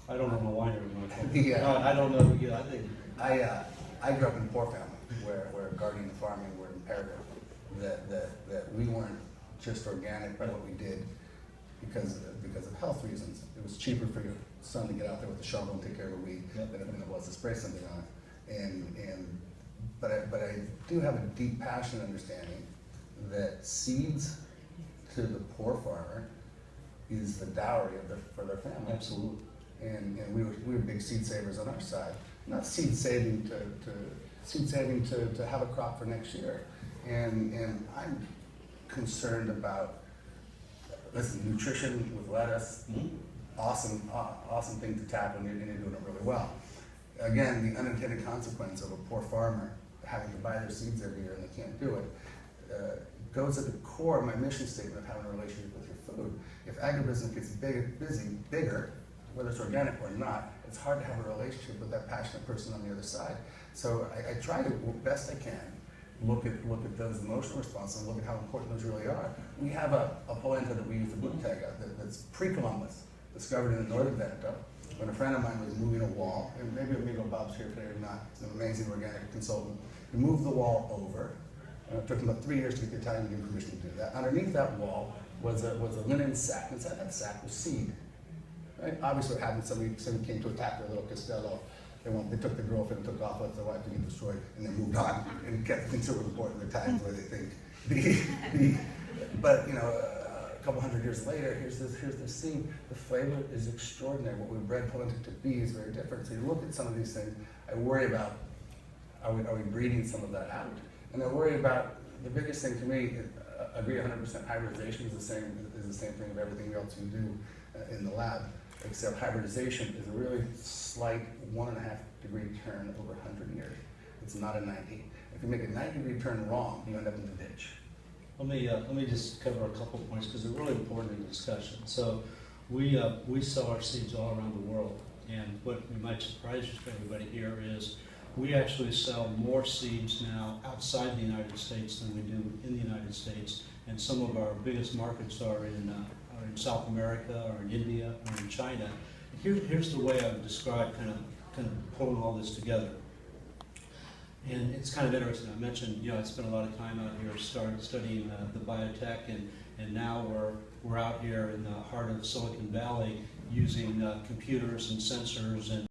I don't know my winery, Michael. Yeah. I don't know, yeah, I think, I grew up in a poor family where gardening and farming were imperative. That we weren't just organic by what we did because of health reasons. It was cheaper for your son to get out there with a shovel and take care of a weed Yep. than it was to spray something on it. But I do have a deep passion and understanding that seeds to the poor farmer is the dowry for their family. absolutely. And we were big seed savers on our side. Not seed saving to have a crop for next year. And I'm concerned about, listen, nutrition with lettuce, awesome thing to tackle, and you're doing it really well. Again, the unintended consequence of a poor farmer having to buy their seeds every year and they can't do it, goes at the core of my mission statement of having a relationship with your food. If agribusiness gets bigger, whether it's organic or not, it's hard to have a relationship with that passionate person on the other side. So I try to, best I can, look at those emotional responses and look at how important those really are. We have a polenta that we use to book tag out that's pre-Columbus, discovered in the northern Veneto, when a friend of mine was moving a wall, and maybe Amigo Bob's here today or not, he's an amazing organic consultant. He moved the wall over. It took him about 3 years to get the Italian to give him permission to do that. Underneath that wall was a linen sack. Inside that sack was seed. Right? Obviously what happened, somebody came to attack their little castello. They took the girlfriend, took off, left their wife to get destroyed, and they moved on and kept things super important at the times where they think. But you know, a couple hundred years later, here's this seed. The flavor is extraordinary. What we bred polenta to be is very different. So you look at some of these things, I worry about, are we breeding some of that out? And I worry about, the biggest thing to me, I agree 100% hybridization is the same thing of everything else we do in the lab, except hybridization is a really slight 1.5 degree turn over 100 years. It's not a 90. If you make a 90-degree turn wrong, you end up in the ditch. Let me just cover a couple of points because they're really important in the discussion. So we sell our seeds all around the world, and what might surprise everybody here is we actually sell more seeds now outside the United States than we do in the United States, and some of our biggest markets are in South America, or in India, or in China. Here's the way I would describe kind of pulling all this together. And it's kind of interesting. I mentioned, you know, I spent a lot of time out here studying the biotech, and now we're out here in the heart of Silicon Valley using computers and sensors and